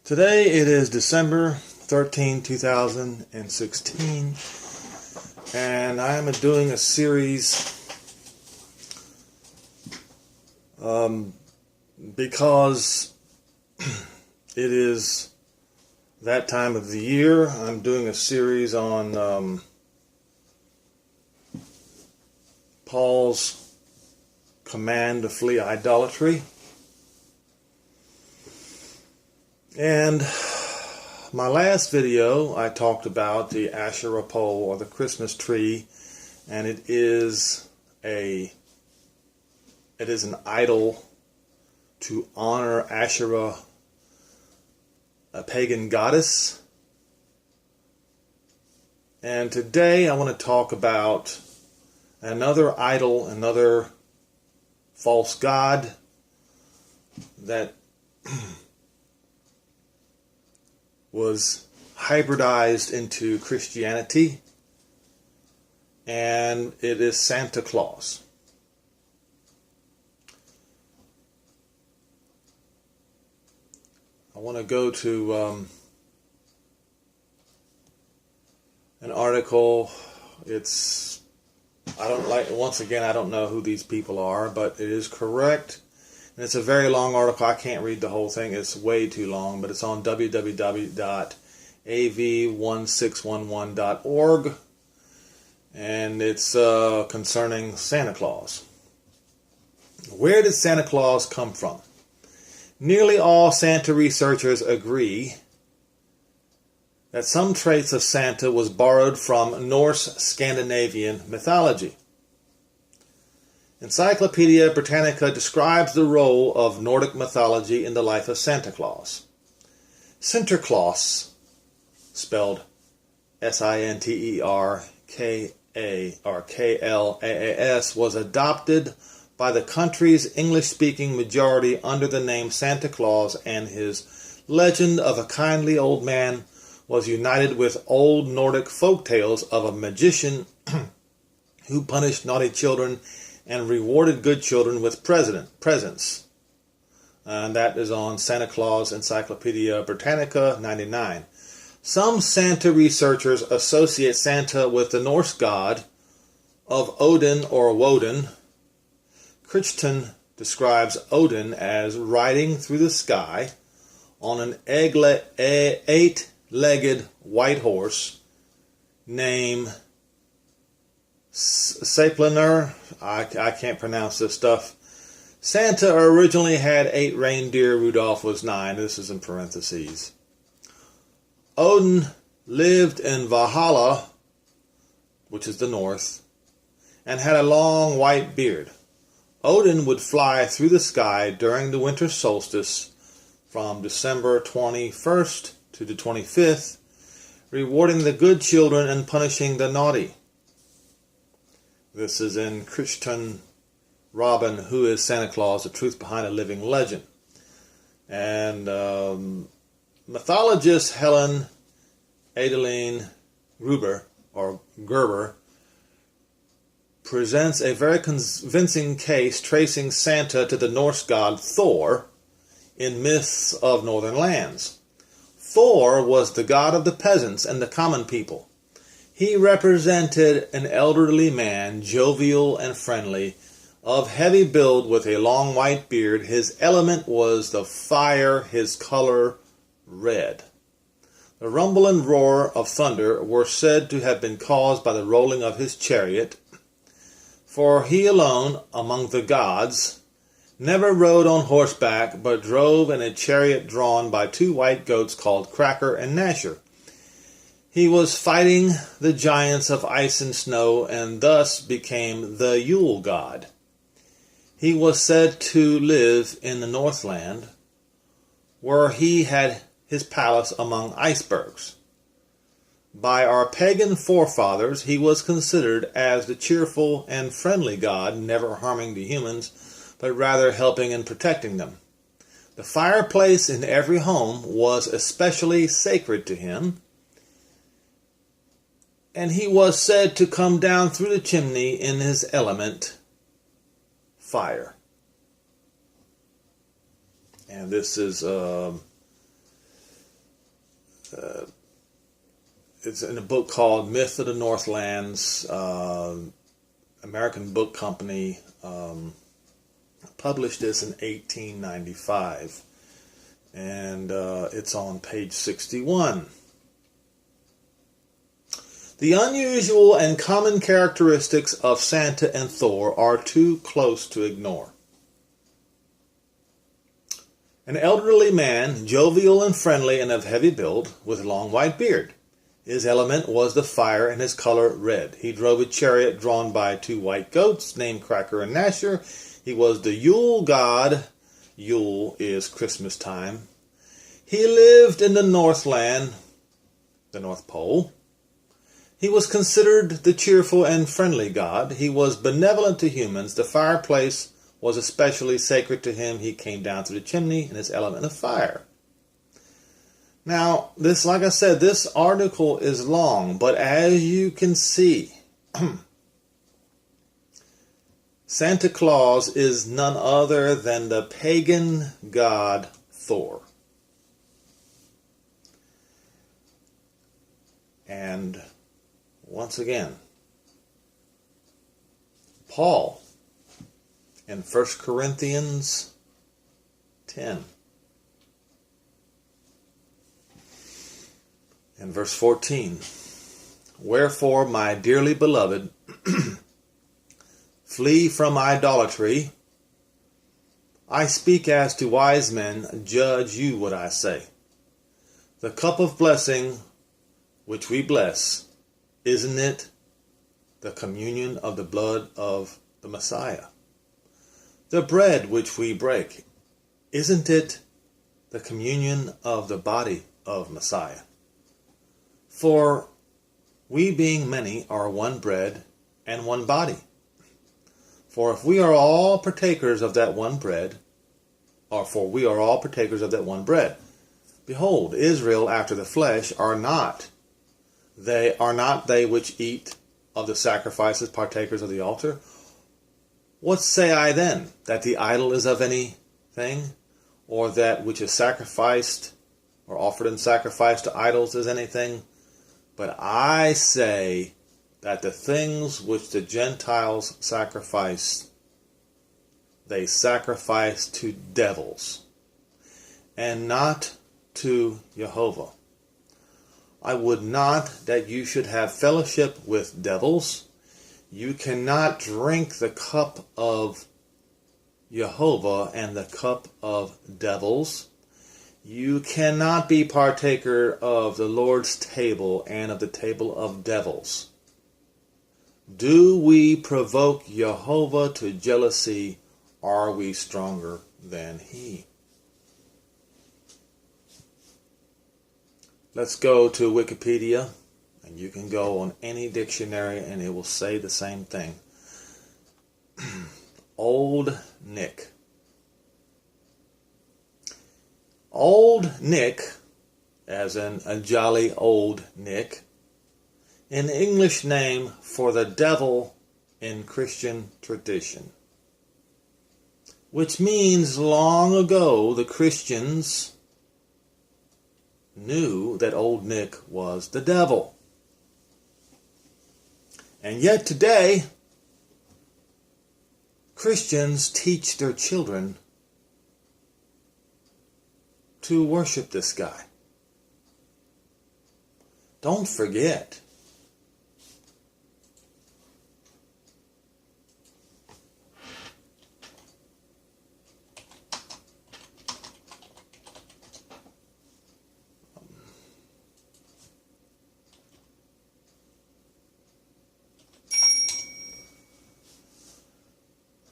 Today it is December 13, 2016, and I am doing a series because it is that time of the year. I'm doing a series on Paul's command to flee idolatry. And my last video, I talked about the Asherah pole or the Christmas tree, and it is an idol to honor Asherah, a pagan goddess. And today I want to talk about another idol, another false god that was hybridized into Christianity, and it is Santa Claus. I want to go to an article. I don't know who these people are, but it is correct. And it's a very long article. I can't read the whole thing. It's way too long, but it's on www.av1611.org, and it's concerning Santa Claus. Where did Santa Claus come from? Nearly all Santa researchers agree that some traits of Santa was borrowed from Norse Scandinavian mythology. Encyclopedia Britannica describes the role of Nordic mythology in the life of Santa Claus. Sinterklaas, spelled S-I-N-T-E-R-K-A or K-L-A-A-S, was adopted by the country's English-speaking majority under the name Santa Claus, and his legend of a kindly old man was united with old Nordic folk tales of a magician who punished naughty children and rewarded good children with presents. And that is on Santa Claus Encyclopedia Britannica 99. Some Santa researchers associate Santa with the Norse god of Odin or Woden. Crichton describes Odin as riding through the sky on an eight-legged white horse named Sleipnir. I can't pronounce this stuff. Santa originally had 8 reindeer. Rudolph was 9. This is in parentheses. Odin lived in Valhalla, which is the north, and had a long white beard. Odin would fly through the sky during the winter solstice from December 21st to the 25th, rewarding the good children and punishing the naughty. This is in Crichton Robin, Who is Santa Claus? The Truth Behind a Living Legend. And mythologist Helen Adeline Gerber presents a very convincing case tracing Santa to the Norse god Thor in Myths of Northern Lands. Thor was the god of the peasants and the common people. He represented an elderly man, jovial and friendly, of heavy build with a long white beard. His element was the fire, his color red. The rumble and roar of thunder were said to have been caused by the rolling of his chariot, for he alone, among the gods, never rode on horseback, but drove in a chariot drawn by 2 white goats called Cracker and Nasher. He was fighting the giants of ice and snow, and thus became the Yule god. He was said to live in the Northland, where he had his palace among icebergs. By our pagan forefathers, he was considered as the cheerful and friendly god, never harming the humans, but rather helping and protecting them. The fireplace in every home was especially sacred to him, and he was said to come down through the chimney in his element, fire. And this is It's in a book called Myth of the Northlands. American Book Company published this in 1895. And it's on page 61. The unusual and common characteristics of Santa and Thor are too close to ignore. An elderly man, jovial and friendly and of heavy build, with a long white beard. His element was the fire and his color red. He drove a chariot drawn by 2 white goats named Cracker and Gnasher. He was the Yule god. Yule is Christmas time. He lived in the Northland, the North Pole. He was considered the cheerful and friendly god. He was benevolent to humans. The fireplace was especially sacred to him. He came down through the chimney in his element of fire. Now, this, like I said, this article is long, but as you can see, Santa Claus is none other than the pagan god Thor. And once again, Paul in 1 Corinthians 10 in verse 14, wherefore, my dearly beloved, flee from idolatry. I speak as to wise men, judge you what I say. The cup of blessing which we bless, isn't it the communion of the blood of the Messiah? The bread which we break, isn't it the communion of the body of Messiah? For we being many are one bread and one body. For if we are all partakers of that one bread, we are all partakers of that one bread. Behold, Israel after the flesh are not they which eat of the sacrifices partakers of the altar? What say I then? That the idol is of anything? Or that which is sacrificed or offered in sacrifice to idols is anything? But I say that the things which the Gentiles sacrifice, they sacrifice to devils, and not to Jehovah. I would not that you should have fellowship with devils. You cannot drink the cup of Jehovah and the cup of devils. You cannot be partaker of the Lord's table and of the table of devils. Do we provoke Jehovah to jealousy? Are we stronger than he? Let's go to Wikipedia, and you can go on any dictionary and it will say the same thing. Old Nick. Old Nick, as in a jolly old Nick, an English name for the devil in Christian tradition, which means long ago the Christians knew that old Nick was the devil. And yet today, Christians teach their children to worship this guy. Don't forget.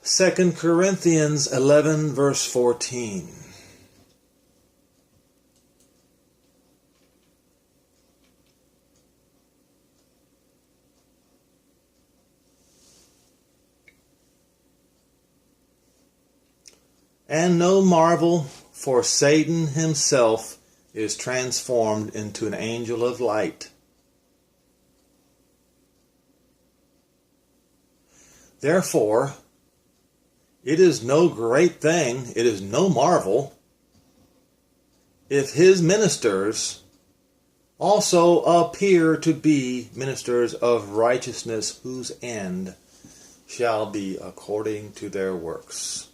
Second Corinthians 11 verse 14. And no marvel, for Satan himself is transformed into an angel of light. Therefore, it is no great thing, it is no marvel, if his ministers also appear to be ministers of righteousness, whose end shall be according to their works.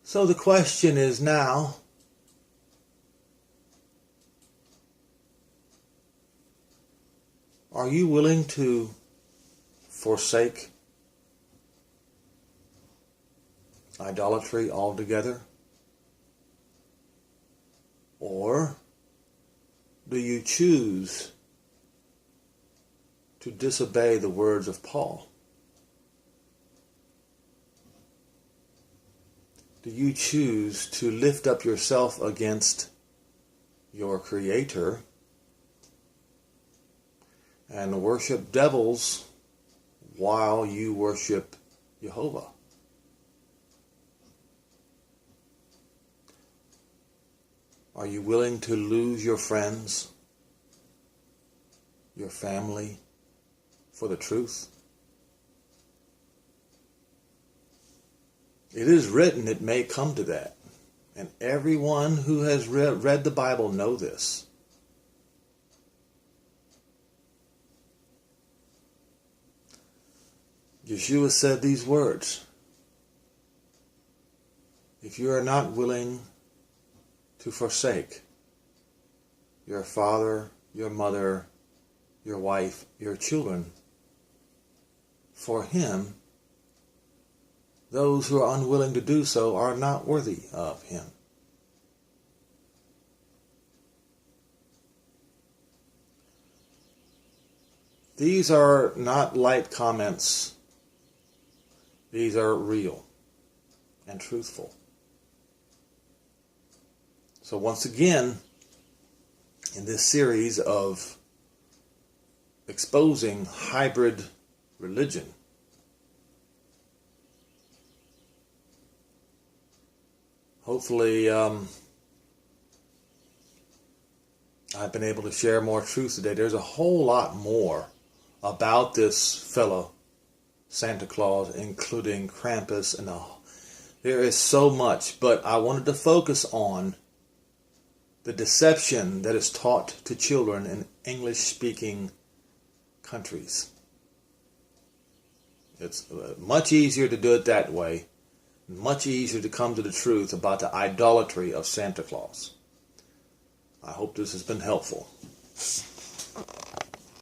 So the question is now, are you willing to forsake idolatry altogether? Or do you choose to disobey the words of Paul? Do you choose to lift up yourself against your Creator and worship devils while you worship Jehovah? Are you willing to lose your friends, your family, for the truth? It is written it may come to that. And everyone who has read the Bible know this. Yeshua said these words: if you are not willing to forsake your father, your mother, your wife, your children, for him, those who are unwilling to do so are not worthy of him. These are not light comments. These are real and truthful. So once again, in this series of exposing hybrid religion, hopefully I've been able to share more truth today. There's a whole lot more about this fellow, Santa Claus, including Krampus, and there is so much, but I wanted to focus on the deception that is taught to children in English-speaking countries. It's much easier to do it that way, much easier to come to the truth about the idolatry of Santa Claus. I hope this has been helpful.